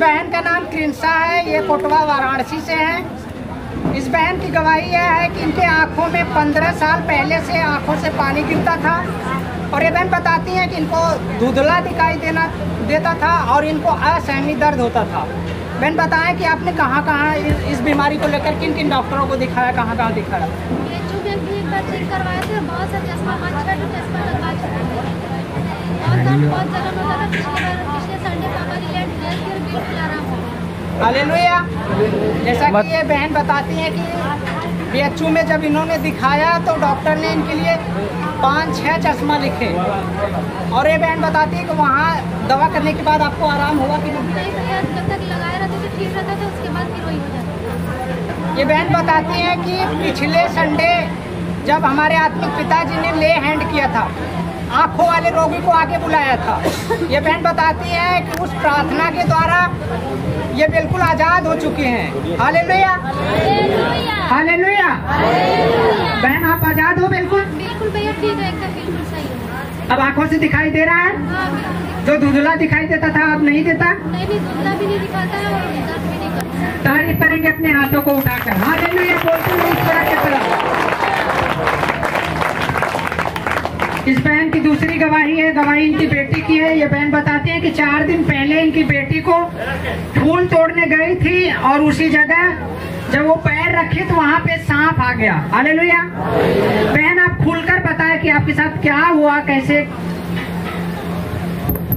बहन का नाम कृंसा है, ये कोटवा वाराणसी से है। इस बहन की गवाही यह है कि इनके आँखों में 15 साल पहले से आँखों से पानी गिरता था और ये बहन बताती हैं कि इनको धुंधला दिखाई देता था और इनको असहनीय दर्द होता था। बहन बताएं कि आपने कहाँ कहाँ इस बीमारी को लेकर किन किन डॉक्टरों को दिखाया, कहाँ कहाँ दिखाया? ये जो भी एक बार चेक करवाए थे, बहुत सा चश्मा 5-6 चश्मा लगवा चुके थे और बहुत जलन होता था। पिछले संडे पापा जी लेट गए फिर बिल्कुल आराम हो गया। हालेलुया। जैसा कि ये बहन बताती हैं कि BHU में जब इन्होंने दिखाया तो डॉक्टर ने इनके लिए 5-6 चश्मा लिखे और ये बहन बताती है कि वहाँ दवा करने के बाद आपको आराम हुआ कि नहीं? जब तक लगाए रहते थे ठीक रहता था, उसके बाद फिर वही हो जाता। ये बहन बताती हैं कि पिछले संडे जब हमारे आत्मिक पिताजी ने ले हैंड किया था, आँखों वाले रोगी को आगे बुलाया था, ये बहन बताती है कि उस प्रार्थना के द्वारा ये बिल्कुल आज़ाद हो चुके हैं। Hallelujah, hallelujah. बहन आप आज़ाद हो? बिल्कुल बिल्कुल भैया ठीक है, एकदम बिल्कुल सही है। अब आँखों से दिखाई दे रहा है? हाँ, बिल्कुल। जो धुंधला दिखाई देता था अब नहीं देता? नहीं, धुंधला भी नहीं दिखाता है और दर्द भी नहीं करता। तारीफ करेंगे अपने हाथों को उठाकर। हालेलुया बोलते हुए ईश्वर की तरफ। इस बहन की दूसरी गवाही है, गवाही इनकी बेटी की है। ये बहन बताती है कि 4 दिन पहले इनकी बेटी को फूल तोड़ने गई थी और उसी जगह जब वो पैर रखे तो वहाँ पे सांप आ गया। हालेलुया। बहन आप खुलकर बताएं कि आपके साथ क्या हुआ, कैसे?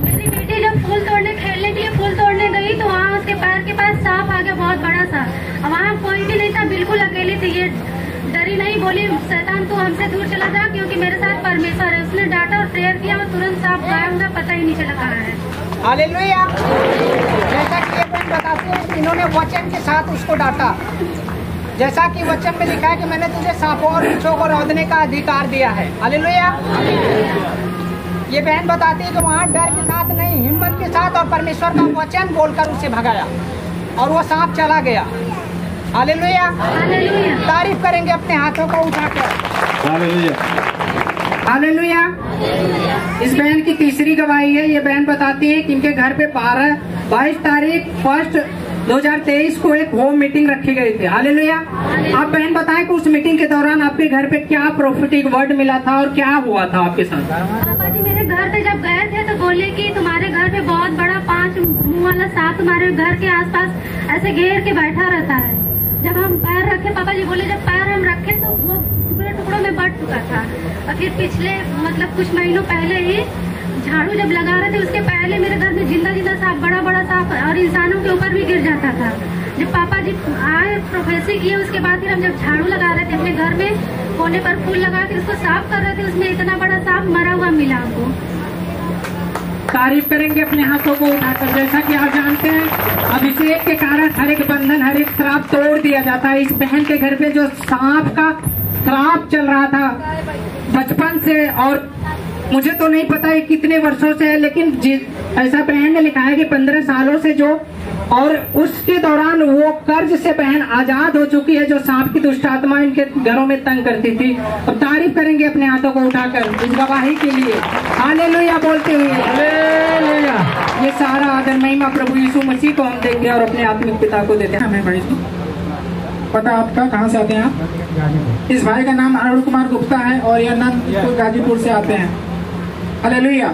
मेरी बेटी जब फूल तोड़ने खेलने के लिए फूल तोड़ने गई तो वहाँ उसके पैर के पास सांप आ गया, बहुत बड़ा सा। वहाँ कोई भी नहीं था, बिल्कुल अकेली थी। ये डरी नहीं, बोली शैतान तू हमसे दूर चला जा क्योंकि मेरे साथ परमेश्वर है। उसने डांटा और प्रेयर किया और तुरंत सांप गायब हुआ, पता ही नहीं चला कहाँ है। हालेलुया। जैसा कि ये बहन बताते हैं कि इन्होंने वचन के साथ उसको डांटा, जैसा कि वचन में लिखा है कि मैंने तुझे सांपों और बिच्छों को रौंदने का अधिकार दिया है। हालेलुया। ये बहन बताती है कि वहाँ डर के साथ नहीं, हिम्मत के साथ और परमेश्वर का वचन बोलकर उसे भगाया और वो सांप चला गया। हालेलुया। तारीफ करेंगे अपने हाथों को उठाकर। Hallelujah, hallelujah. इस बहन की तीसरी गवाही है। ये बहन बताती है कि इनके घर पे 22 तारीख 1 2023 को एक होम मीटिंग रखी गई थी। हालेलुया। आप बहन बताएं कि उस मीटिंग के दौरान आपके घर पे क्या प्रोफेटिक वर्ड मिला था और क्या हुआ था आपके साथ? पापा जी मेरे घर पे जब गए थे तो बोले कि तुम्हारे घर पे बहुत बड़ा 5 मुंह वाला सांप तुम्हारे घर के आसपास ऐसे घेर के बैठा रहता है। जब हम पैर रखे, पापा जी बोले जब पैर हम रखे तो वो टुकड़े टुकड़ों में बट चुका था। और फिर पिछले कुछ महीनों पहले ही झाड़ू जब लगा रहे थे उसके पहले मेरे घर में जिंदा सांप, बड़ा बड़ा सांप और इंसानों के ऊपर भी गिर जाता था। जब पापा जी आए प्रोफेसी किए उसके बाद फिर हम जब झाड़ू लगा रहे थे अपने घर में कोने पर फूल लगा के उसको साफ कर रहे थे, उसमें इतना बड़ा सांप मरा हुआ मिला हमको। तारीफ करेंगे अपने हाथों को उठाकर। जैसा कि आप जानते हैं अभिषेक के कारण हर एक बंधन, हर एक श्राप तोड़ दिया जाता है। इस बहन के घर पे जो सांप का श्राप चल रहा था बचपन से, और मुझे तो नहीं पता है कितने वर्षों से है, लेकिन ऐसा बहन ने लिखा है कि 15 सालों से जो, और उसके दौरान वो कर्ज से बहन आजाद हो चुकी है जो सांप की दुष्ट आत्मा इनके घरों में तंग करती थी। और तारीफ करेंगे अपने हाथों को उठाकर इस गवाही के लिए। हालेलुया बोलते हुए। हालेलुया। ये सारा आदर महिमा प्रभु यीशु मसीह को हम देंगे और अपने आत्मिक पिता को देते हैं। हमें भाई पता आपका, कहाँ से आते हैं आप? इस भाई का नाम अरुण कुमार गुप्ता है और ये अनंतपुर गाजीपुर से आते हैं। हालेलुया।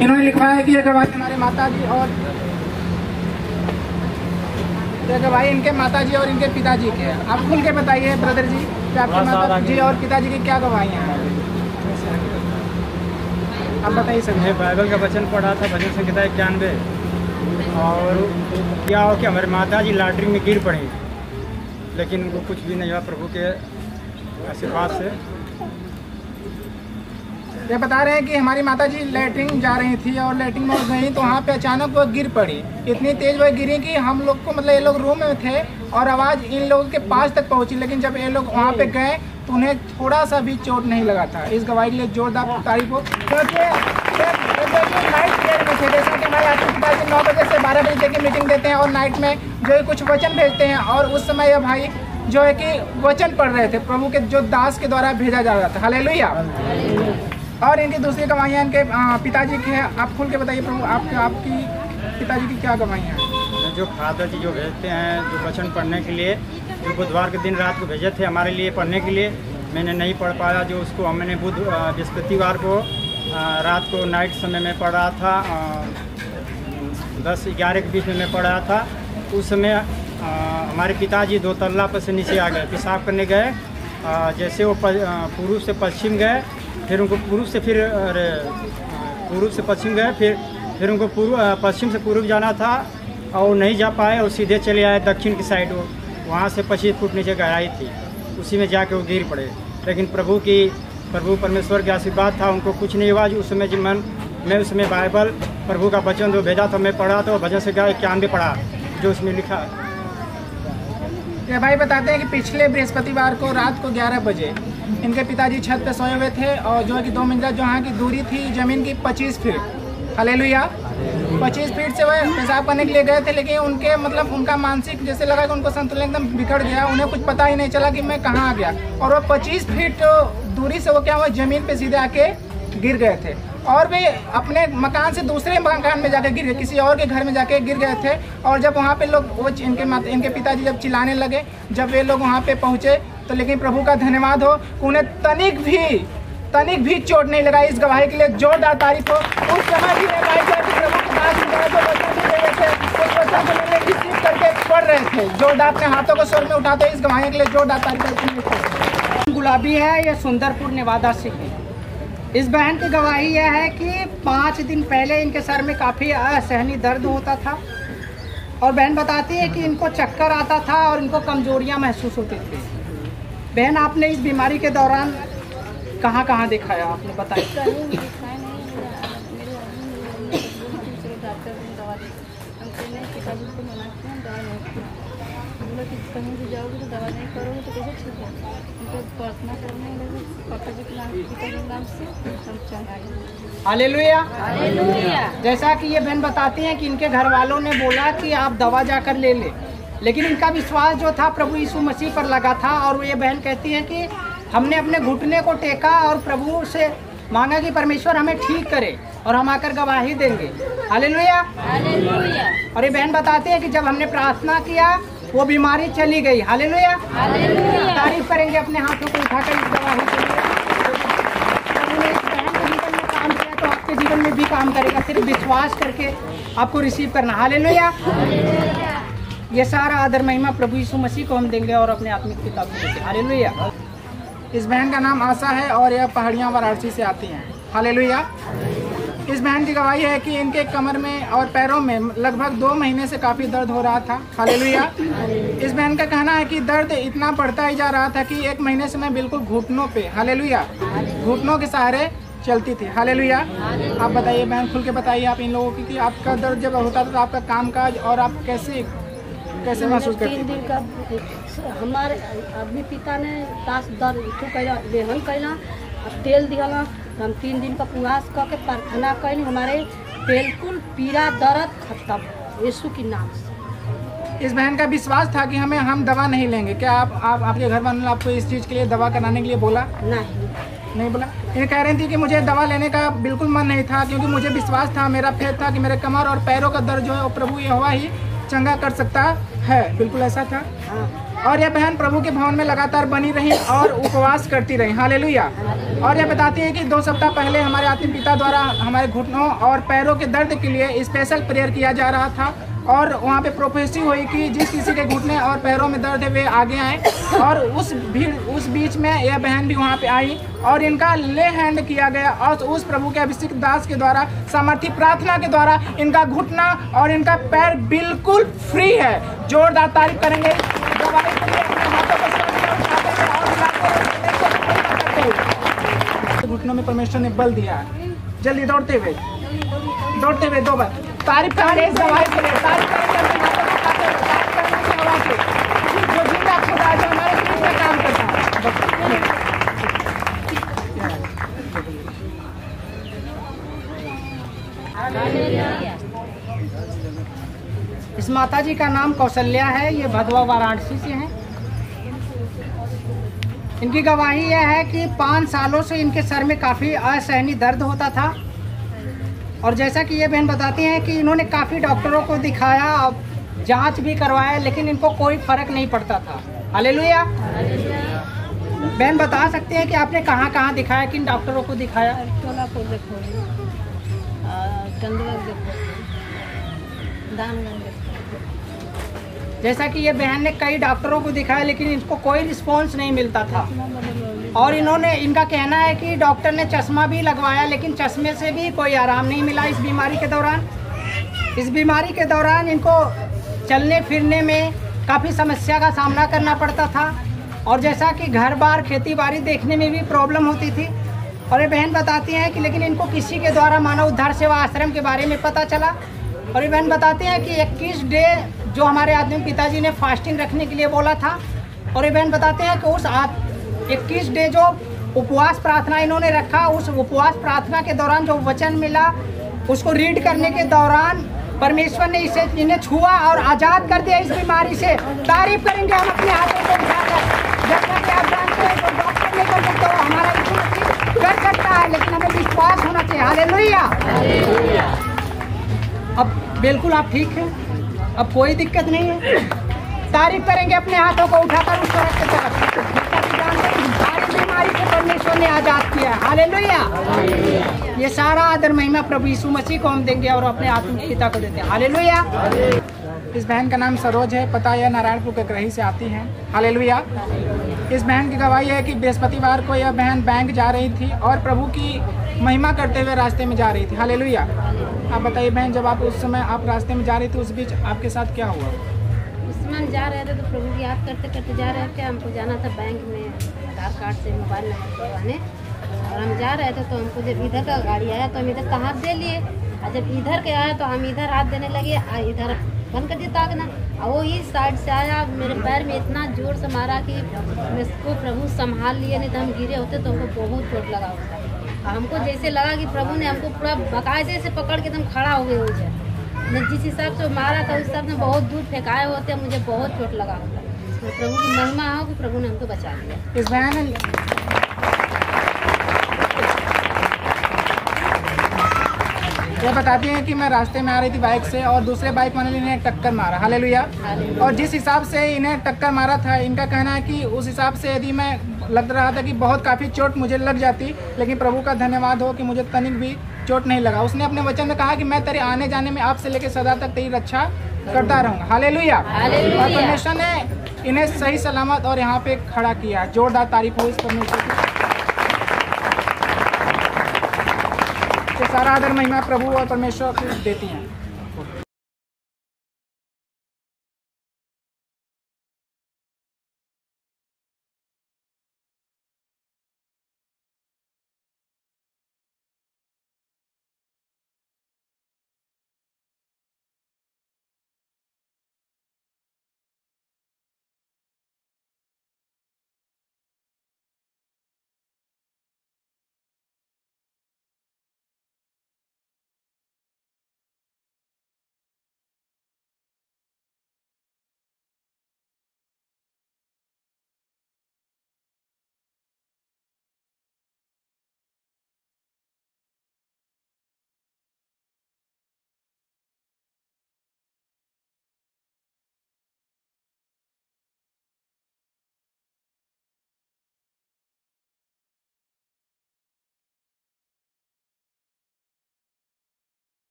इन्होंने लिखवाया है कि ये गवाही हमारे माता जी और ये गवाही इनके माता जी और इनके पिताजी के हैं। आप खुल के बताइए ब्रदर जी कि आपके माता जी और पिताजी की क्या गवाहियाँ हैं, आप बताइए सर। मैं बाइबल का वचन पढ़ा था, भजन संहिता 91, और क्या हो कि हमारे माता जी लॉटरी में गिर पड़ी, लेकिन उनको कुछ भी नहीं हुआ प्रभु के आशीर्वाद से। ये बता रहे हैं कि हमारी माताजी लैट्रिन जा रही थी और लैट्रिन में गई तो वहाँ पे अचानक वो गिर पड़ी। इतनी तेज वो गिरी कि हम लोग को, मतलब ये लोग रूम में थे और आवाज़ इन लोगों के पास तक पहुँची, लेकिन जब ये लोग वहाँ पे गए तो उन्हें थोड़ा सा भी चोट नहीं लगा था। इस गवाही के लिए जोरदार तारीफ हो, क्योंकि नाइट प्रेयर में थे। जैसा कि हमारे आपके पिताजी 9 बजे से 12 बजे तक की मीटिंग देते हैं और नाइट में जो है कुछ वचन भेजते हैं, और उस समय यह भाई जो है कि वचन पढ़ रहे थे प्रभु के, जो दास के द्वारा भेजा जा रहा था। हालेलुया। और इनकी दूसरी गवाहियाँ इनके पिताजी की है। आप खुल के बताइए प्रभु, आपकी पिताजी की क्या गवाहियाँ हैं? जो फादर जी जो भेजते हैं जो वचन पढ़ने के लिए, जो बुधवार के दिन रात को भेजे थे हमारे लिए पढ़ने के लिए, मैंने नहीं पढ़ पाया। जो उसको हमने बृहस्पतिवार को रात को नाइट समय में पढ़ रहा था, 10-11 के बीच में मैं पढ़ रहा था। उस समय हमारे पिताजी 2 तल्ला पर से नीचे आ गए, पेशाब करने गए। जैसे वो पूर्व से पश्चिम गए, फिर उनको पूर्व से पश्चिम गए, फिर उनको पश्चिम से पूर्व जाना था और नहीं जा पाए और सीधे चले आए दक्षिण की साइड। वहाँ से 25 फुट नीचे गहराई थी, उसी में जाके वो गिर पड़े। लेकिन प्रभु परमेश्वर का आशीर्वाद था, उनको कुछ नहीं हुआ। उस समय मैं उसमें बाइबल प्रभु का वचन जो भेजा था मैं पढ़ा, तो भजन से 91 पढ़ा जो उसमें लिखा। ये भाई बताते हैं कि पिछले बृहस्पतिवार को रात को 11 बजे इनके पिताजी छत पे सोए हुए थे और जो है कि 2 मंजिला जहाँ की दूरी थी ज़मीन की 25 फीट, हालेलुया, 25 फीट से वह पेशाब करने के लिए गए थे। लेकिन उनके मतलब उनका मानसिक जैसे लगा कि उनको संतुलन एकदम बिगड़ गया, उन्हें कुछ पता ही नहीं चला कि मैं कहाँ आ गया। और वो 25 फीट दूरी से वो क्या हुआ, ज़मीन पे सीधे आके गिर गए थे। और वे अपने मकान से दूसरे मकान में जाके गिर गए, किसी और के घर में जाके गिर गए थे। और जब वहाँ पे लोग इनके पिताजी जब चिल्लाने लगे, जब वे लोग वहाँ पे पहुँचे, तो लेकिन प्रभु का धन्यवाद हो, उन्हें तनिक भी चोट नहीं लगा। इस गवाही के लिए जोरदार तारीफ हो। उस समय भी प्रभु के पास रिसीव करके पढ़ रहे थे, जोरदार अपने हाथों को स्वर में उठाते। इस गवाही के लिए जोरदार तारीफ। गुलाबी है, ये सुंदरपुर नेवादा से है। इस बहन की गवाही यह है कि 5 दिन पहले इनके सर में काफ़ी असहनीय दर्द होता था और बहन बताती है कि इनको चक्कर आता था और इनको कमजोरियां महसूस होती थी। बहन, आपने इस बीमारी के दौरान कहाँ कहाँ दिखाया, आपने बताया? कहीं भी जाओगे तो दवा नहीं करोगे तो कैसे ठीक है? उनको प्रार्थना करने लगे, पापा जी के नाम, पिता जी के नाम से हम चढ़ाए। Hallelujah, hallelujah. जैसा कि ये बहन बताती हैं कि इनके घर वालों ने बोला कि आप दवा जाकर ले ले, लेकिन इनका विश्वास जो था प्रभु यीशु मसीह पर लगा था। और ये बहन कहती हैं कि हमने अपने घुटने को टेका और प्रभु से मांगा कि परमेश्वर हमें ठीक करे और हम आकर गवाही देंगे। Hallelujah, hallelujah. और ये बहन बताते हैं कि जब हमने प्रार्थना किया वो बीमारी चली गई। Hallelujah, hallelujah. तारीफ करेंगे अपने हाथों को उठाकर इस गवाही के लिए। प्रभु ने इस बहन के जीवन में काम किया तो आपके जीवन में भी काम करेगा। सिर्फ विश्वास करके आपको रिसीव करना। हालेलुया। ये सारा आदर महिमा प्रभु यीशु मसीह को हम देंगे और अपने आत्मिक पिता को देंगे। हालेलुया। इस बहन का नाम आशा है और यह पहाड़ियाँ वाराणसी से आती हैं। हालेलुया। इस बहन की गवाही है कि इनके कमर में और पैरों में लगभग 2 महीने से काफ़ी दर्द हो रहा था। हालेलुया। इस बहन का कहना है कि दर्द इतना बढ़ता ही जा रहा था कि 1 महीने से मैं बिल्कुल घुटनों पे, हालेलुया, घुटनों के सहारे चलती थी। हालेलुया। आप बताइए बहन, खुल के बताइए आप इन लोगों की कि आपका दर्द जब होता था तो आपका कामकाज और आप कैसे महसूस करते? 3 दिन का हमारे आदमी पिता ने तास दर्द कैला, लेहन कैला, तेल दिहला। हम 3 दिन का प्रयास करके प्रार्थना कैली, हमारे बिल्कुल पीड़ा दर्द खत्म यीशु के नाम से। इस बहन का विश्वास था कि हम दवा नहीं लेंगे। क्या आपके घर वालों ने आपको इस चीज़ के लिए दवा कराने के लिए बोला? नहीं बोला। ये कह रही थी कि मुझे दवा लेने का बिल्कुल मन नहीं था, क्योंकि मुझे विश्वास था, मेरा फेथ था कि मेरे कमर और पैरों का दर्द जो है वो प्रभु यहोवा ही चंगा कर सकता है। बिल्कुल ऐसा था। और यह बहन प्रभु के भवन में लगातार बनी रही और उपवास करती रही। हालेलुया। और यह बताती है कि 2 सप्ताह पहले हमारे आत्मिक पिता द्वारा हमारे घुटनों और पैरों के दर्द के लिए स्पेशल प्रेयर किया जा रहा था और वहाँ पे प्रोफेसी हुई कि जिस किसी के घुटने और पैरों में दर्द है वे आगे आए। और उस बीच में यह बहन भी वहाँ पे आई और इनका ले हैंड किया गया और उस प्रभु के अभिषेक दास के द्वारा सामर्थी प्रार्थना के द्वारा इनका घुटना और इनका पैर बिल्कुल फ्री है। जोरदार तारीफ करेंगे। घुटनों में परमेश्वर ने बल दिया। जल्दी दौड़ते हुए 2 बार तारीफ करेंगे इस गवाही के लिए। तारीफ करेंगे जो जिंदा खुदा जो हमारे बीच में काम करता है। इस माता जी का नाम कौशल्या है, ये भदवा वाराणसी से हैं। इनकी गवाही यह है कि 5 सालों से इनके सर में काफ़ी असहनीय दर्द होता था और जैसा कि ये बहन बताती हैं कि इन्होंने काफ़ी डॉक्टरों को दिखाया, जांच भी करवाया, लेकिन इनको कोई फर्क नहीं पड़ता था। हालेलुया। बहन बता सकते हैं कि आपने कहाँ कहाँ दिखाया, किन डॉक्टरों को दिखाया? सोलापुर देखो, चंदगढ़ देखो, दानगंज देखो। जैसा कि ये बहन ने कई डॉक्टरों को दिखाया, लेकिन इनको कोई रिस्पॉन्स नहीं मिलता था। और इनका कहना है कि डॉक्टर ने चश्मा भी लगवाया, लेकिन चश्मे से भी कोई आराम नहीं मिला इस बीमारी के दौरान। इस बीमारी के दौरान इनको चलने फिरने में काफ़ी समस्या का सामना करना पड़ता था, और जैसा कि घर बार खेती बाड़ी देखने में भी प्रॉब्लम होती थी। और ये बहन बताती हैं कि लेकिन इनको किसी के द्वारा मानव उद्धार सेवा आश्रम के बारे में पता चला। और ये बहन बताते हैं कि 21 डे जो हमारे आदमी पिताजी ने फास्टिंग रखने के लिए बोला था, और ये बहन बताते हैं कि उस 21 डे जो उपवास प्रार्थना इन्होंने रखा, उस उपवास प्रार्थना के दौरान जो वचन मिला उसको रीड करने के दौरान परमेश्वर ने इन्हें छुआ और आज़ाद कर दिया इस बीमारी से। तारीफ करेंगे हम अपने हाथों को उठाकर। जैसा कि आप जानते हैं तो डॉक्टर ने कर सकता हो, हमारा यीशु मसीह कर सकता है, लेकिन हमें विश्वास होना चाहिए। हालेलुया। अब बिल्कुल आप ठीक हैं, अब कोई दिक्कत नहीं है। तारीफ करेंगे अपने हाथों को उठाकर उस तरफ की तरफ। सारी बीमारी से परमेश्वर ने आजाद किया। हालेलुया। ये सारा आदर महिमा प्रभु यीशु मसीह को हम देंगे और अपने आत्मिक पिता को देते हैं। हालेलुया। इस बहन का नाम सरोज है, पता यह नारायणपुर के ग्रही से आती हैं। हालेलुया। इस बहन की गवाही है कि बृहस्पतिवार को यह बहन बैंक जा रही थी और प्रभु की महिमा करते हुए रास्ते में जा रही थी। हालेलुया। आप बताइए बहन, जब आप उस समय आप रास्ते में जा रही थी, उस बीच आपके साथ क्या हुआ? उस समय हम जा रहे थे तो प्रभु की याद करते करते जा रहे थे। हमको जाना था बैंक में आधार कार्ड से मोबाइल नंबर करवाने, और हम जा रहे थे तो हमको जब इधर का गाड़ी आया तो हम इधर का हाथ दे लिए, और जब इधर के आया तो हम इधर हाथ देने लगे, इधर बंद कर दिया ताकना। और वो इस साइड से आया, मेरे पैर में इतना जोर से मारा कि इसको प्रभु संभाल लिए, नहीं तो हम गिरे होते तो हमको बहुत चोट लगा होता। हमको जैसे लगा कि प्रभु ने हमको पूरा बाकायदे से पकड़ के एकदम खड़ा हो गए हो जाए। जिस हिसाब से मारा था उस हिसाब से बहुत दूर फेंकाए होते, मुझे बहुत चोट लगा होता। तो प्रभु की महिमा हो कि प्रभु ने हमको बचा लिया। इस बहन ये बताती हैं कि मैं रास्ते में आ रही थी बाइक से और दूसरे बाइक वाले ने इन्हें टक्कर मारा। हालेलुया। और जिस हिसाब से इन्हें टक्कर मारा था, इनका कहना है कि उस हिसाब से यदि मैं लग रहा था कि बहुत काफ़ी चोट मुझे लग जाती, लेकिन प्रभु का धन्यवाद हो कि मुझे तनिक भी चोट नहीं लगा। उसने अपने वचन में कहा कि मैं तेरे आने जाने में आपसे लेकर सदा तक तेरी रक्षा करता रहूँगा। हालेलुया। और परमेश्वर ने इन्हें सही सलामत और यहाँ पे खड़ा किया। जोरदार तारीफ हो इस परमेश्वर की। सारा आदर महिमा प्रभु और परमेश्वर को देती हैं।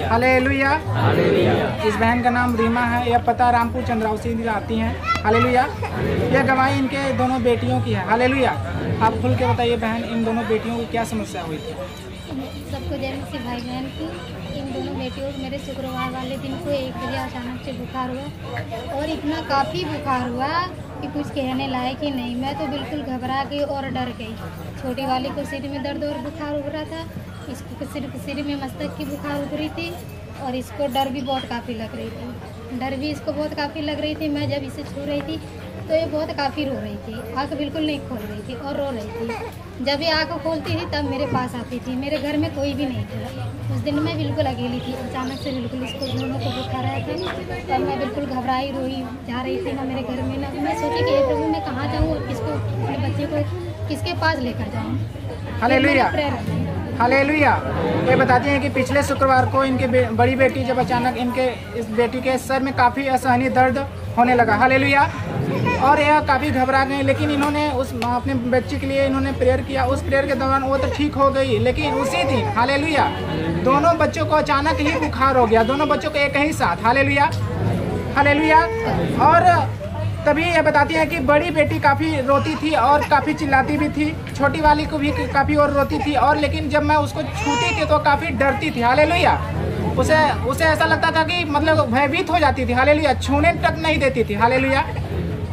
हालेलुया। इस बहन का नाम रीमा है, यह पता रामपुर चंद्रावसी आती हैं। हालेलुया। यह गवाही इनके दोनों बेटियों की है। हालेलुया। आप खुल के बताइए बहन, इन दोनों बेटियों की क्या समस्या हुई थी? सबको जय मसीह भाई बहन की। इन दोनों बेटियों को मेरे शुक्रवार वाले दिन को 1 बजे अचानक से बुखार हुआ और इतना काफ़ी बुखार हुआ कि कुछ कहने लायक ही नहीं। मैं तो बिल्कुल घबरा गई और डर गई। छोटी वाली को सिर में दर्द और बुखार उभ रहा था, इसको सिर में मस्तक की बुखार उभरी थी और इसको डर भी बहुत काफ़ी लग रही थी। डर भी इसको बहुत काफ़ी लग रही थी। मैं जब इसे छू रही थी तो ये बहुत काफ़ी रो रही थी, आँख बिल्कुल नहीं खोल रही थी और रो रही थी। जब ये आँख खोलती थी तब मेरे पास आती थी। मेरे घर में कोई भी नहीं था उस दिन। मैं बिल्कुल अकेली थी। अचानक से बिल्कुल इसको दोनों को बुखार आया था तब मैं बिल्कुल घबराई रोई जा रही थी ना मेरे घर में ना। मैं सोची कि हे प्रभु मैं कहाँ जाऊँ और किसको अपने बच्चे को किसके पास लेकर जाऊँ। हालेलुया। हालेलुया। ये बताती हैं कि पिछले शुक्रवार को इनके बड़ी बेटी जब अचानक इनके इस बेटी के सर में काफ़ी असहनीय दर्द होने लगा। हालेलुया। और यह काफ़ी घबरा गई, लेकिन इन्होंने उस अपने बच्चे के लिए इन्होंने प्रेयर किया। उस प्रेयर के दौरान वो तो ठीक हो गई, लेकिन उसी दिन हालेलुया दोनों बच्चों को अचानक ही बुखार हो गया। दोनों बच्चों को एक ही साथ। हालेलुया। हालेलुया। और तभी ये बताती है कि बड़ी बेटी काफ़ी रोती थी और काफ़ी चिल्लाती भी थी। छोटी वाली को भी काफ़ी और रोती थी और लेकिन जब मैं उसको छूती थी तो काफ़ी डरती थी। हालेलुया। उसे ऐसा लगता था कि मतलब भयभीत हो जाती थी। हालेलुया। छूने तक नहीं देती थी। हालेलुया।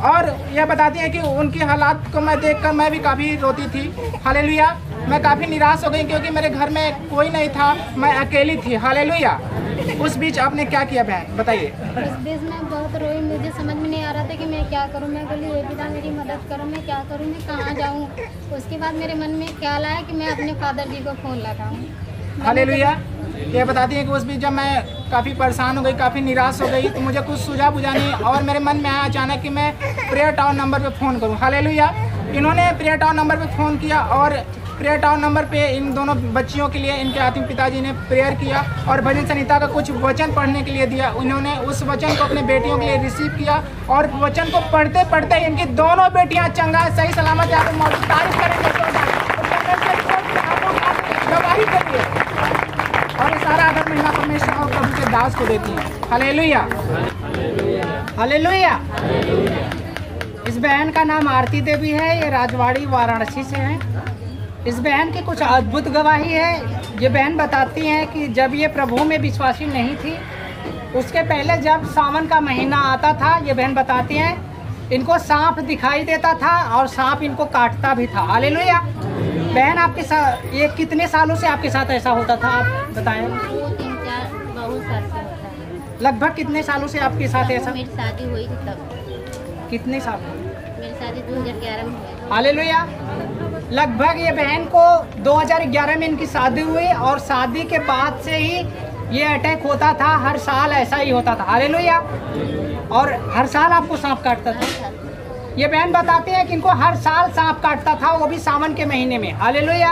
और यह बताती है कि उनकी हालात को मैं देखकर मैं भी काफ़ी रोती थी। हालेलुया। मैं काफ़ी निराश हो गई क्योंकि मेरे घर में कोई नहीं था, मैं अकेली थी। हालेलुया। उस बीच आपने क्या किया बहन, बताइए। उस बीच में बहुत रोई। मुझे समझ में नहीं आ रहा था कि मैं क्या करूं। मैं बोली हे पिता मेरी मदद करो, मैं क्या करूं, मैं कहाँ जाऊं। उसके बाद मेरे मन में ख्याल आया कि मैं अपने फादर जी को फ़ोन लगाऊं। हालेलुया। ये बताती है कि उस बीच जब मैं काफ़ी परेशान हो गई, काफ़ी निराश हो गई, तो मुझे कुछ सुझाव बुझा नहीं और मेरे मन में आया अचानक कि मैं प्रेयर टाउन नंबर पे फ़ोन करूं। हालेलुया। इन्होंने प्रेयर टाउन नंबर पे फ़ोन किया और प्रेयर टाउन नंबर पे इन दोनों बच्चियों के लिए इनके आत्मिक पिताजी ने प्रेयर किया और भजन संहिता का कुछ वचन पढ़ने के लिए दिया। उन्होंने उस वचन को अपने बेटियों के लिए रिसीव किया और वचन को पढ़ते पढ़ते इनकी दोनों बेटियां चंगा सही सलामत यहाँ पर मौजूद। तारीफ करेंगे गवाही करिए और सारा आदर महिमा परमेश्वर और प्रभु के दास को देती है। हालेलुया। हालेलुया। इस बहन का नाम आरती देवी है। ये राजवाड़ी वाराणसी से है। इस बहन की कुछ अद्भुत गवाही है। ये बहन बताती हैं कि जब ये प्रभु में विश्वासी नहीं थी, उसके पहले जब सावन का महीना आता था, ये बहन बताती हैं इनको सांप दिखाई देता था और सांप इनको काटता भी था। हालेलुया। बहन आपके साथ ये कितने सालों से आपके साथ ऐसा होता था, आप बताएं। 2-3-4 बहुत साल से होता है। लगभग कितने सालों से आपके साथ ऐसा? मेरी शादी हुई थी तब। कितने साल? मेरी शादी 2011 में हुई। हालेलुया। लगभग ये बहन को 2011 में इनकी शादी हुई और शादी के बाद से ही ये अटैक होता था। हर साल ऐसा ही होता था। हालेलुया। और हर साल आपको सांप काटता था। ये बहन बताते हैं कि इनको हर साल सांप काटता था, वो भी सावन के महीने में। हालेलुया।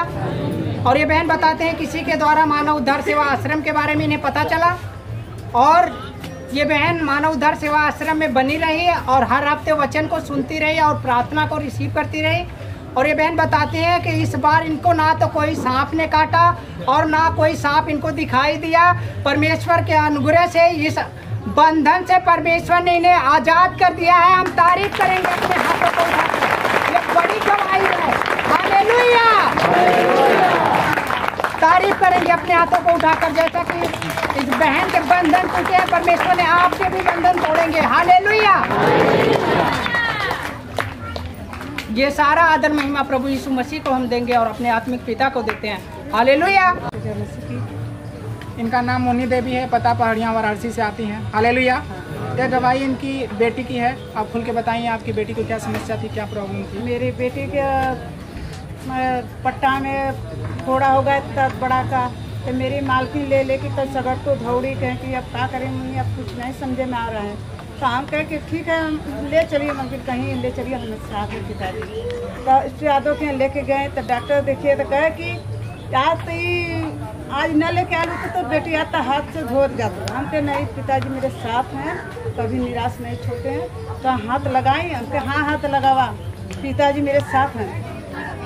और ये बहन बताते हैं किसी के द्वारा मानव उद्धार सेवा आश्रम के बारे में इन्हें पता चला और ये बहन मानव उद्धार सेवा आश्रम में बनी रही और हर हफ्ते वचन को सुनती रही और प्रार्थना को रिसीव करती रही। और ये बहन बताते हैं कि इस बार इनको ना तो कोई सांप ने काटा और ना कोई सांप इनको दिखाई दिया। परमेश्वर के अनुग्रह से इस बंधन से परमेश्वर ने इन्हें आजाद कर दिया है। हम तारीफ करेंगे अपने हाथों को उठाकर। ये बड़ी गवाही है। हालेलुया। तारीफ करेंगे अपने हाथों को उठाकर, जैसा कि इस बहन के बंधन टूटे हैं, परमेश्वर ने आपके भी बंधन तोड़ेंगे। हालेलुया। ये सारा आदर महिमा प्रभु यीशु मसीह को हम देंगे और अपने आत्मिक पिता को देते हैं। हालेलुया। इनका नाम मोनी देवी है, पता पहाड़ियाँ वाराणसी से आती हैं। हालेलुया। यह गवाही इनकी बेटी की है। आप खुल के बताइए आपकी बेटी को क्या समस्या थी, क्या प्रॉब्लम थी? मेरी बेटी के पट्टा में थोड़ा हो गया तब बड़ा का, तो मेरी मालकिन ले लेके तो सगर तो दौड़ी कहें कि अब क्या करें मम्मी, अब कुछ नहीं समझे में आ रहा है। तो हम कहे कि ठीक है ले चलिए मंदिर, कहीं ले चलिए हमें साथ में पिताजी। तो इससे यादव के यहाँ लेके गए तो डॉक्टर देखिए तो कहे कि आज न लेके आलू तो बेटी आता हाथ से धो जाता। हम कहे नहीं पिताजी मेरे साथ हैं, कभी निराश नहीं छोड़ते हैं। तो हाथ लगाई, हम कहे हाँ हाथ लगावा, पिताजी मेरे साथ हैं।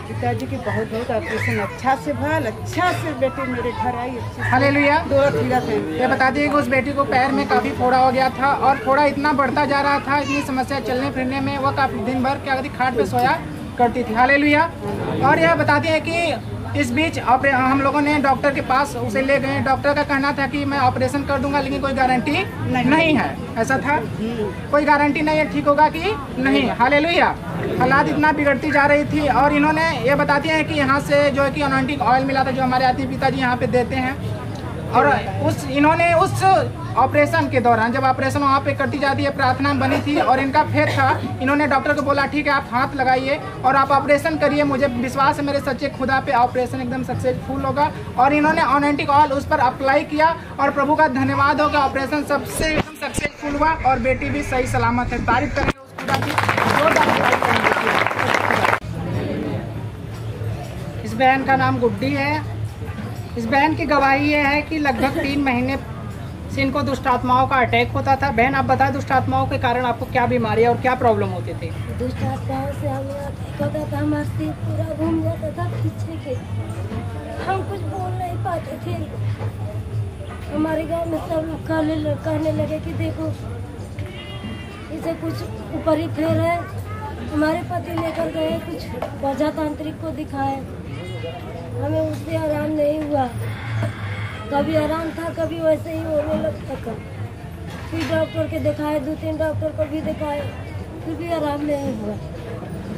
पिताजी की बहुत बहुत ऑपरेशन अच्छा से भल, अच्छा से बेटी मेरे घर आई अच्छी से। हालेलुया। 2 ठीक थे। ये बता दिए कि उस बेटी को पैर में काफ़ी फोड़ा हो गया था और फोड़ा इतना बढ़ता जा रहा था, इतनी समस्या चलने फिरने में, वो काफ़ी दिन भर क्या करती, खाट पे सोया करती थी। हालेलुया। और यह बताती है कि इस बीच हम लोगों ने डॉक्टर के पास उसे ले गए। डॉक्टर का कहना था कि मैं ऑपरेशन कर दूंगा, लेकिन कोई गारंटी नहीं है। ऐसा था, कोई गारंटी नहीं है ठीक होगा कि नहीं। हालेलुया। हालात इतना बिगड़ती जा रही थी और इन्होंने ये बताती हैं कि यहाँ से जो है कि अनॉइंटिंग ऑयल मिला था, जो हमारे आती पिताजी यहाँ पे देते हैं। और इन्होंने उस ऑपरेशन के दौरान, जब ऑपरेशन वहाँ पे करती जाती है, प्रार्थना बनी थी और इनका फेथ था, इन्होंने डॉक्टर को बोला ठीक है आप हाथ लगाइए और आप ऑपरेशन करिए, मुझे विश्वास है मेरे सच्चे खुदा पे ऑपरेशन एकदम सक्सेसफुल होगा। और इन्होंने अनॉइंटिंग ऑयल उस पर अप्लाई किया और प्रभु का धन्यवाद हो कि ऑपरेशन सबसे एकदम सक्सेसफुल हुआ और बेटी भी सही सलामत है। तारीफ करेंगे उस खुदा की, जोरदार तारीफ करेंगे। इस बहन का नाम गुड्डी है। इस बहन की गवाही ये है कि लगभग 3 महीने से इनको दुष्ट आत्माओं का अटैक होता था। बहन आप बताएं, दुष्ट आत्माओं के कारण आपको क्या बीमारी और क्या प्रॉब्लम होती थी? दुष्ट आत्माओं से हमें अटैक होता था, हमारा सिर पूरा घूम जाता था पीछे के, हम कुछ बोल नहीं पाते थे। हमारे गांव में सब लोग कहने लगे कि देखो इसे कुछ ऊपर ही फेर है। हमारे पति लेकर गए, कुछ प्रजातांत्रिक को दिखाए, हमें उससे आराम नहीं हुआ। कभी आराम था, कभी वैसे ही होने लगता था। फिर डॉक्टर के दिखाए, 2-3 डॉक्टर को भी दिखाए, फिर भी आराम नहीं हुआ।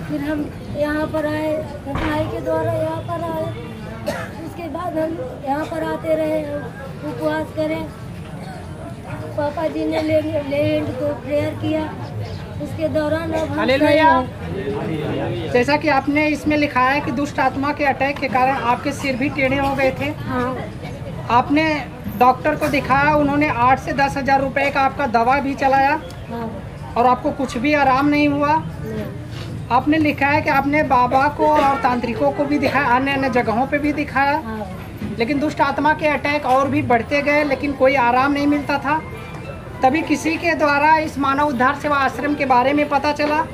फिर हम यहाँ पर आए, भाई के द्वारा यहाँ पर आए। उसके बाद हम यहाँ पर आते रहे, उपवास करें। पापा जी ने लैंड को प्रेयर किया, उसके दौरान अब हम हालेलुया। जैसा कि आपने इसमें लिखा है कि दुष्ट आत्मा के अटैक के कारण आपके सिर भी टेढ़े हो गए थे। हाँ। आपने डॉक्टर को दिखाया, उन्होंने 8 से 10 हज़ार रुपए का आपका दवा भी चलाया। हाँ। और आपको कुछ भी आराम नहीं हुआ। आपने लिखा है कि आपने बाबा को और तांत्रिकों को भी दिखाया, अन्य अन्य जगहों पे भी दिखाया। हाँ। लेकिन दुष्ट आत्मा के अटैक और भी बढ़ते गए, लेकिन कोई आराम नहीं मिलता था। तभी किसी के द्वारा इस मानव उद्धार सेवा आश्रम के बारे में पता चला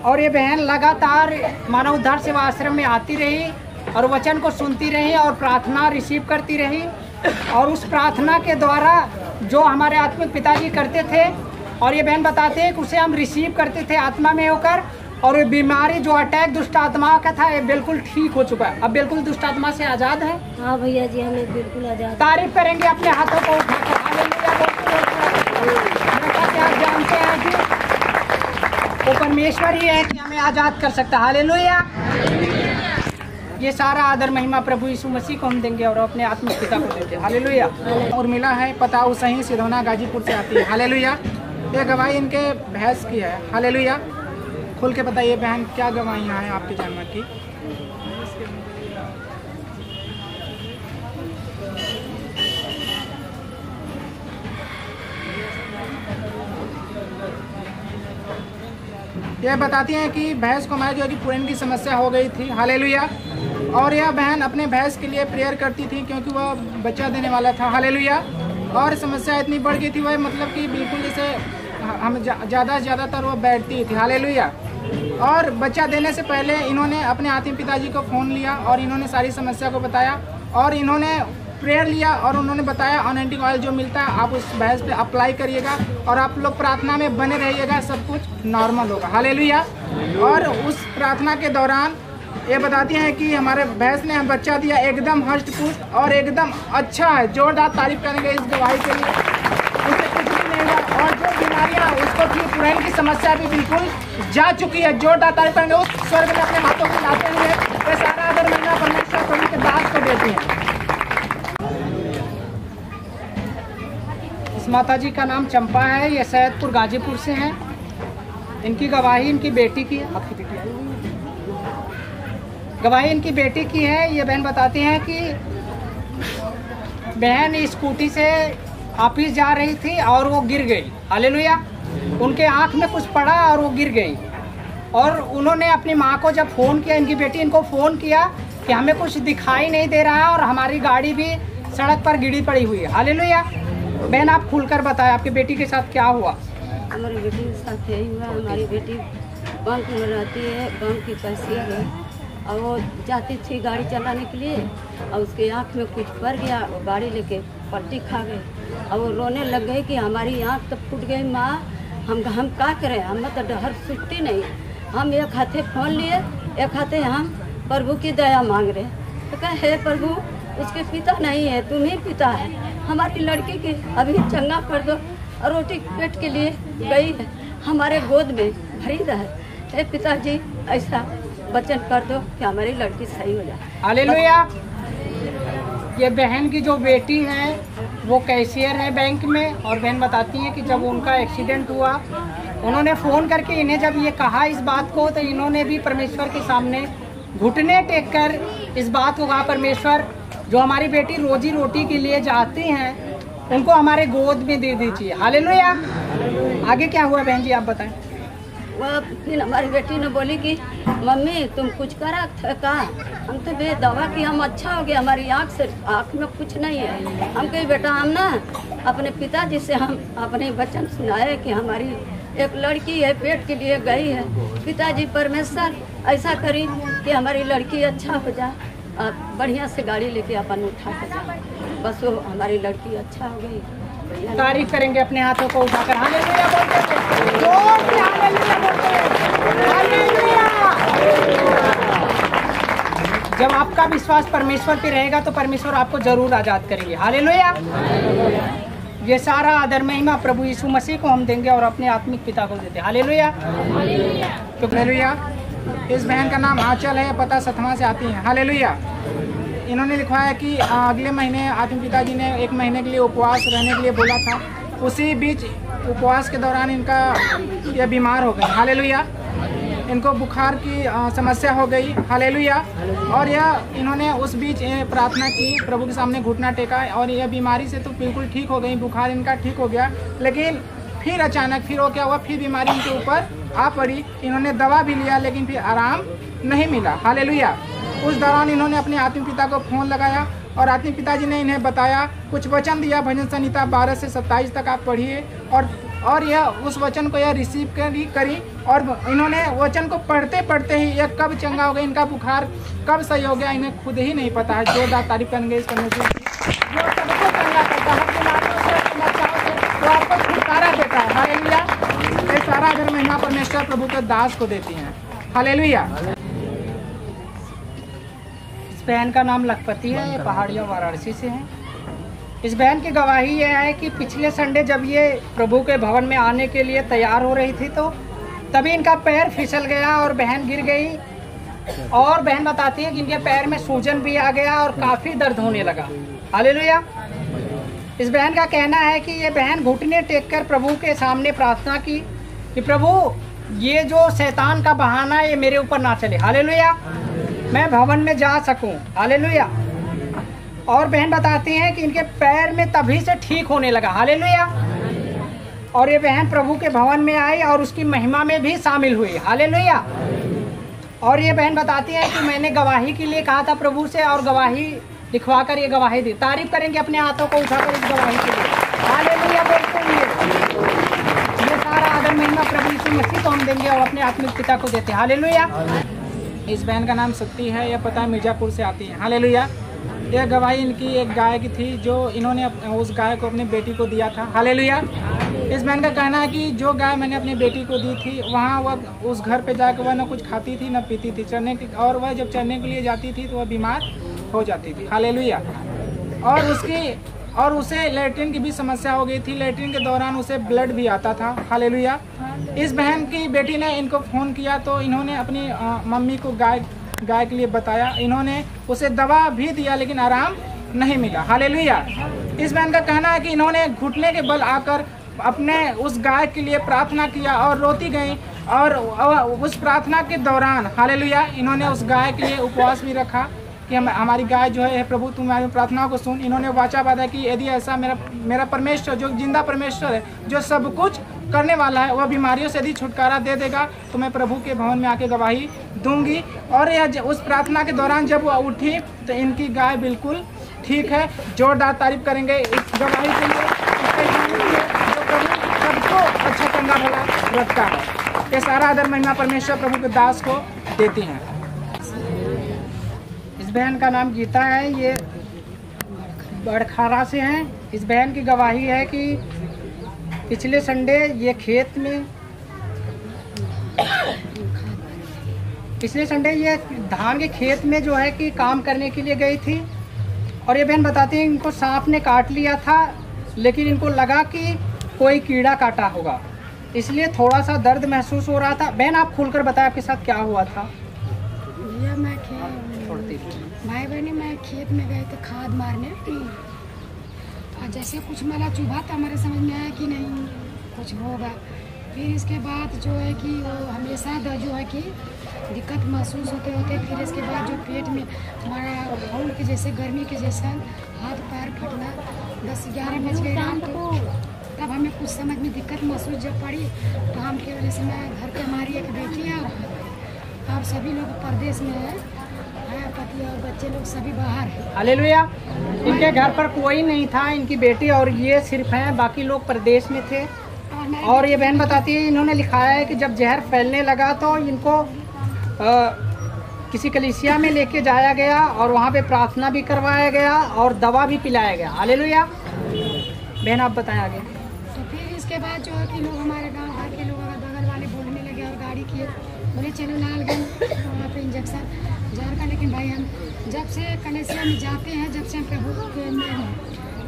और ये बहन लगातार मानव उद्धार सेवा आश्रम में आती रही और वचन को सुनती रही और प्रार्थना रिसीव करती रही। और उस प्रार्थना के द्वारा जो हमारे आत्मिक पिताजी करते थे, और ये बहन बताते हैं कि उसे हम रिसीव करते थे आत्मा में होकर, और ये बीमारी जो अटैक दुष्ट आत्मा का था ये बिल्कुल ठीक हो चुका है। अब बिल्कुल दुष्ट आत्मा से आज़ाद है। हाँ भैया जी, हमें बिल्कुल आज़ाद। तारीफ करेंगे अपने हाथों को उठाकर। हालेलुया। आप जानते हैं कि वो परमेश्वर ही है कि हमें आज़ाद कर सकता है। हालेलुया। ये सारा आदर महिमा प्रभु यीशु मसीह को हम देंगे और अपने आत्मिक पिता को देंगे। हालेलुया। और मिला है पता उसही सिधौना गाजीपुर से आती है। हालेलुया। ये गवाही इनके भैंस की है। हालेलुया। खोल के बताइए बहन, क्या गवाहियाँ हैं आपके जानवर की? यह बताती हैं कि भैंस को मैं जो है कि पुरन की समस्या हो गई थी। हालेलुया। और यह बहन अपने भैंस के लिए प्रेयर करती थी क्योंकि वह बच्चा देने वाला था। हालेलुया। और समस्या इतनी बढ़ गई थी, वह मतलब कि बिल्कुल जैसे हम ज़्यादातर वो बैठती थी। हालेलुया। और बच्चा देने से पहले इन्होंने अपने आत्मिक पिताजी को फ़ोन लिया और इन्होंने सारी समस्या को बताया और इन्होंने प्रेयर लिया और उन्होंने बताया अनॉइंटिंग ऑयल जो मिलता है आप उस भैंस पे अप्लाई करिएगा और आप लोग प्रार्थना में बने रहिएगा, सब कुछ नॉर्मल होगा। हालेलुया। और उस प्रार्थना के दौरान ये बताती हैं कि हमारे भैंस ने बच्चा दिया, एकदम हष्ट पुष्ट और एकदम अच्छा है। जोरदार तारीफ करेंगे इस गवाही के लिए। उससे कुछ भी नहीं हुआ और जो बीमारियाँ उसको थी, पुरानी की समस्या भी बिल्कुल जा चुकी है। जोरदार तारीफ करेंगे उस स्वर्ग में अपने हाथों को लाते हुए। ये सारा आदर महिमा परमेश्वर प्रभु के दास को देती हैं। इस माता जी का नाम चंपा है, ये सैदपुर गाजीपुर से हैं। इनकी गवाही इनकी बेटी की है। आपकी बेटी है? गवाही इनकी बेटी की है। ये बहन बताती हैं कि बहन स्कूटी से ऑफिस जा रही थी और वो गिर गई। हालेलुया। उनके आँख में कुछ पड़ा और वो गिर गई और उन्होंने अपनी माँ को जब फ़ोन किया, इनकी बेटी इनको फ़ोन किया कि हमें कुछ दिखाई नहीं दे रहा है और हमारी गाड़ी भी सड़क पर गिरी पड़ी हुई है। हालेलुया। बहन आप खुलकर बताएं आपकी बेटी के साथ क्या हुआ? हमारी बेटी के साथ यही हुआ। हमारी बेटी बैंक में रहती है, बैंक की कैशियर है और वो जाती थी गाड़ी चलाने के लिए और उसके आँख में कुछ पड़ गया, वो गाड़ी लेके पलटी खा गई और वो रोने लग गई कि हमारी आँख तो फूट गई माँ, हम क्या करें, हम तो डर सुनती नहीं। हम एक हाथे फोन लिए, एक हाथे हम प्रभु की दया मांग रहे। तो कहे हे प्रभु, उसके पिता नहीं है, तुम ही पिता है, हमारी लड़की की अभी चंगा कर दो। और रोटी पेट के लिए गई है, हमारे गोद में भरी रहे। हे पिताजी, ऐसा वचन कर दो कि हमारी लड़की सही हो जाए। हालेलुया। ये बहन की जो बेटी है वो कैशियर है बैंक में, और बहन बताती है कि जब उनका एक्सीडेंट हुआ, उन्होंने फ़ोन करके इन्हें जब ये कहा इस बात को, तो इन्होंने भी परमेश्वर के सामने घुटने टेक कर इस बात को कहा, परमेश्वर जो हमारी बेटी रोजी रोटी के लिए जाती हैं उनको हमारे गोद में दे दीजिए। हालेलुया। आगे क्या हुआ बहन जी, आप बताएं। वह फिर हमारी बेटी ने बोली कि मम्मी तुम कुछ करा था, हम तो बे दवा की हम अच्छा हो गया, हमारी आँख में कुछ नहीं है। हम कही बेटा, हम ना अपने पिताजी से हम अपने वचन सुनाए कि हमारी एक लड़की है, पेट के लिए गई है। पिताजी परमेश्वर ऐसा करी कि हमारी लड़की अच्छा हो जाए, बढ़िया से गाड़ी लेके अपन उठा कर जाए, बस वो हमारी लड़की अच्छा हो गई। तारीफ करेंगे अपने हाथों को उठाकर। हालेलुया बोलते हैं, जोर से हालेलुया बोलते हैं। हालेलुया। जब आपका विश्वास परमेश्वर पे रहेगा तो परमेश्वर आपको जरूर आजाद करेंगे। हालेलुया। ये सारा आदर महिमा प्रभु यीशु मसीह को हम देंगे और अपने आत्मिक पिता को देते हैं। हालेलुया। हालेलुया। इस बहन का नाम आंचल है, पता सतमा से आती है। हालेलुया। इन्होंने लिखवाया है कि अगले महीने आत्मिक पिताजी ने 1 महीने के लिए उपवास रहने के लिए बोला था। उसी बीच उपवास के दौरान इनका यह बीमार हो गए। हालेलुया। इनको बुखार की समस्या हो गई। हालेलुया। और यह इन्होंने उस बीच प्रार्थना की, प्रभु के सामने घुटना टेका और यह बीमारी से तो बिल्कुल ठीक हो गई, बुखार इनका ठीक हो गया। लेकिन फिर अचानक फिर वो क्या हुआ, फिर बीमारी इनके ऊपर आ पड़ी। इन्होंने दवा भी लिया लेकिन फिर आराम नहीं मिला। हालेलुया। उस दौरान इन्होंने अपने आत्मिक पिता को फ़ोन लगाया और आत्मिक पिताजी ने इन्हें बताया, कुछ वचन दिया, भजन संहिता 12 से 27 तक आप पढ़िए। और यह उस वचन को यह रिसीव करी और इन्होंने वचन को पढ़ते पढ़ते ही यह कब चंगा हो गया, इनका बुखार कब सही हो गया, इन्हें खुद ही नहीं पता है। जोरदार तारीफ करेंगे इस परमेश्वर की, जो सबको चंगा करता है, बीमारियों से, समस्याओं से, वो आपको छुटकारा देता है। हालेलुया। ये सारा अगर महिमा परमेश्वर प्रभु के दास को देती हैं। हालेलुया। इस बहन का नाम लखपति है, ये पहाड़ियों वाराणसी से है। इस बहन की गवाही यह है कि पिछले संडे जब ये प्रभु के भवन में आने के लिए तैयार हो रही थी तो तभी इनका पैर फिसल गया और बहन गिर गई। और बहन बताती है कि इनके पैर में सूजन भी आ गया और काफ़ी दर्द होने लगा। हालेलुया। इस बहन का कहना है कि ये बहन घुटने टेक कर प्रभु के सामने प्रार्थना की कि प्रभु ये जो शैतान का बहाना है ये मेरे ऊपर ना चले। हालेलुया। मैं भवन में जा सकूं। हालेलुया। और बहन बताती हैं कि इनके पैर में तभी से ठीक होने लगा। हालेलुया। और ये बहन प्रभु के भवन में आई और उसकी महिमा में भी शामिल हुई। हालेलुया। और ये बहन बताती है कि मैंने गवाही के लिए कहा था प्रभु से और गवाही लिखवा कर ये गवाही दी। तारीफ करेंगे अपने हाथों को उठाकर इस गवाही के लिए। हालेलुया बोलते हुए ये सारा आदर महिमा प्रभु यीशु मसीह को हम देंगे और अपने आत्मिक पिता को देते हैं। हालेलुया। इस बहन का नाम शक्ति है, यह पता है मिर्जापुर से आती है। हालेलुया। यह गवाही इनकी एक गाय की थी जो इन्होंने उस गाय को अपनी बेटी को दिया था। हालेलुया। इस बहन का कहना है कि जो गाय मैंने अपनी बेटी को दी थी वहाँ वह उस घर पे जाकर वह न कुछ खाती थी न पीती थी चरने की, और वह जब चरने के लिए जाती थी तो वह बीमार हो जाती थी। हालेलुया। और उसे लैट्रिन की भी समस्या हो गई थी, लैट्रिन के दौरान उसे ब्लड भी आता था। हालेलुया। इस बहन की बेटी ने इनको फ़ोन किया तो इन्होंने अपनी मम्मी को गाय के लिए बताया। इन्होंने उसे दवा भी दिया लेकिन आराम नहीं मिला। हालेलुया। इस बहन का कहना है कि इन्होंने घुटने के बल आकर अपने उस गाय के लिए प्रार्थना किया और रोती गई और उस प्रार्थना के दौरान हालेलुया इन्होंने उस गाय के लिए उपवास भी रखा कि हमारी गाय जो है प्रभु तुम हमारी प्रार्थनाओं को सुन। इन्होंने वाचा बांधा कि यदि ऐसा मेरा परमेश्वर जो जिंदा परमेश्वर है जो सब कुछ करने वाला है वह बीमारियों से यदि छुटकारा दे देगा तो मैं प्रभु के भवन में आके गवाही दूंगी। और यह उस प्रार्थना के दौरान जब वह उठी तो इनकी गाय बिल्कुल ठीक है। जोरदार तारीफ करेंगे इस गवाही के लिए, जो प्रभु सबको अच्छा चंगा भला रखता है। ये सारा आदर महिमा परमेश्वर प्रभु के दास को देती हैं। इस बहन का नाम गीता है, ये बड़खारा से हैं। इस बहन की गवाही है कि पिछले संडे ये खेत में धान के खेत में जो है कि काम करने के लिए गई थी और ये बहन बताती हैं इनको सांप ने काट लिया था, लेकिन इनको लगा कि कोई कीड़ा काटा होगा, इसलिए थोड़ा सा दर्द महसूस हो रहा था। बहन आप खुलकर बताएं आपके साथ क्या हुआ था। भैया मैं भाई बहनी मैं खेत में गए थे खाद मारने और जैसे कुछ मला चुभा था, हमारे समझ में आया कि नहीं कुछ होगा। फिर इसके बाद जो है कि वो हमेशा जो है कि दिक्कत महसूस होते होते फिर इसके बाद जो पेट में हमारा भूल के जैसे गर्मी के जैसा हाथ पैर फटना 10-11 बज गए रात को, तब हमें कुछ समझ में दिक्कत महसूस जब पड़ी तो हम के वजह से मैं घर पे हमारी एक बेटी है और अब सभी लोग परदेश में है, पति और बच्चे लोग सभी बाहर हैं। हालेलुया। इनके घर पर कोई नहीं था, इनकी बेटी और ये सिर्फ हैं, बाकी लोग परदेश में थे। और ये बहन बताती है इन्होंने लिखाया है कि जब जहर फैलने लगा तो इनको किसी कलीसिया में लेके जाया गया और वहाँ पे प्रार्थना भी करवाया गया और दवा भी पिलाया गया। हालेलुया। बहन आप बताएं आगे। तो फिर इसके बाद जो है कि लोग हमारे गांव घर के लोग अगर बगल वाले बोलने लगे और गाड़ी किए, बोले चलो लालगंज वहाँ पे इंजेक्शन जहर का। लेकिन भाई हम जब से कलेसिया में जाते हैं, जब से हम प्रभु के में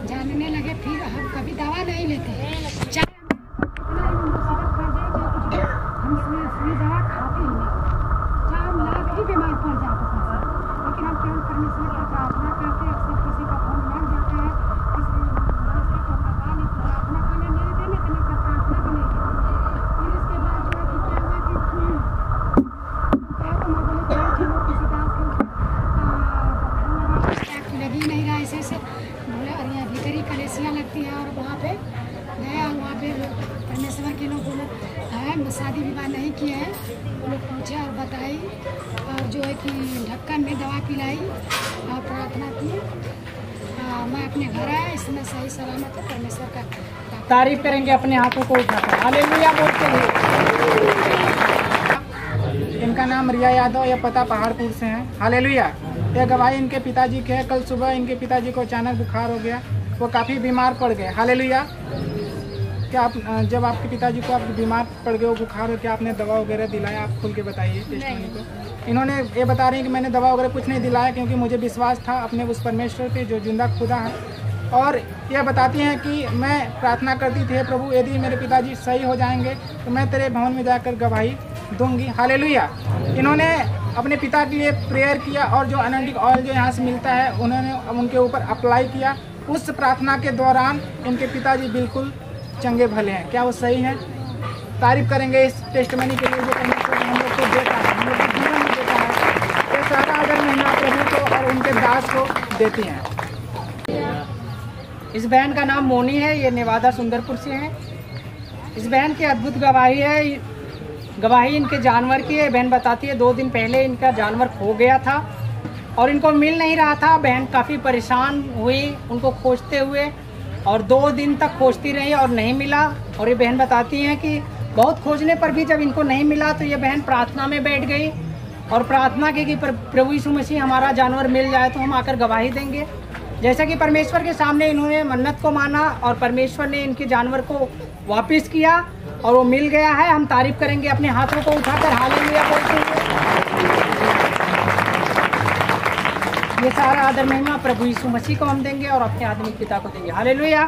जानने लगे, फिर हम कभी दवा नहीं लेते, चाहे हम सुई दवा खाते ही नहीं, चाहे हम लाख ही बीमार पड़ जाते हैं, लेकिन हम केवल परमेश्वर की प्रार्थना करते हैं। अक्सर किसी का फोन लग जाता है, किसी को लगा नहीं, प्रार्थना करने नहीं देने तो नहीं प्रार्थना भी नहीं देते। फिर इसके बाद जो है कि क्या हुआ कि किसी का लगी नहीं रहा ऐसे से बोला, और यहाँ भीतर ही कलेसियाँ लगती हैं और वहाँ पे गया, वहाँ पे परमेश्वर के लोग बोले है शादी विवाह नहीं किए हैं, वो लोग पूछे और बताई और जो है कि ढक्कन में दवा पिलाई और प्रार्थना की। मैं अपने घर आया, इसमें सही सलामत है, परमेश्वर का तारीफ करेंगे अपने हाथों को उठाकर। हालेलुया बोलते हैं। इनका नाम रिया यादव, यह पता पहाड़पुर से है। हालेलुया। यह गवाही इनके पिताजी के है। कल सुबह इनके पिताजी को अचानक बुखार हो गया, वो काफ़ी बीमार पड़ गए। हालेलुया। क्या आप जब आपके पिताजी को आप बीमार पड़ गए, वो बुखार हो, क्या आपने दवा वगैरह दिलाया? आप खुल के बताइए टेस्टमनी को। इन्होंने ये बता रहे हैं कि मैंने दवा वगैरह कुछ नहीं दिलाया, क्योंकि मुझे विश्वास था अपने उस परमेश्वर पे जो जिंदा खुदा है। और यह बताती हैं कि मैं प्रार्थना करती थी, प्रभु यदि मेरे पिताजी सही हो जाएंगे तो मैं तेरे भवन में जाकर गवाही दूंगी। हालेलुया। इन्होंने अपने पिता के लिए प्रेयर किया और जो अनॉइंटिंग ऑयल जो यहाँ से मिलता है उन्होंने उनके ऊपर अप्लाई किया। उस प्रार्थना के दौरान इनके पिताजी बिल्कुल चंगे भले हैं। क्या वो सही हैं? तारीफ करेंगे इस टेस्टमनी के लिए जो परमेश्वर हम लोग को देता है, हम लोग को जीवन में देता है। ये सारा अगर महिमा प्रभु को और उनके दास को देती हैं। इस बहन का नाम मोनी है, ये नेवादा सुंदरपुर से है। इस बहन की अद्भुत गवाही है। गवाही इनके जानवर की है। बहन बताती है 2 दिन पहले इनका जानवर खो गया था और इनको मिल नहीं रहा था। बहन काफ़ी परेशान हुई उनको खोजते हुए और 2 दिन तक खोजती रही और नहीं मिला। और ये बहन बताती हैं कि बहुत खोजने पर भी जब इनको नहीं मिला तो ये बहन प्रार्थना में बैठ गई और प्रार्थना की कि प्रभु यीशु मसीह हमारा जानवर मिल जाए तो हम आकर गवाही देंगे। जैसा कि परमेश्वर के सामने इन्होंने मन्नत को माना और परमेश्वर ने इनके जानवर को वापस किया और वो मिल गया है। हम तारीफ करेंगे अपने हाथों को उठाकर। हालेलुया बोलते हैं। ये सारा आदर महिमा प्रभु यीशु मसीह को हम देंगे और अपने आदमी पिता को देंगे। हालेलुया।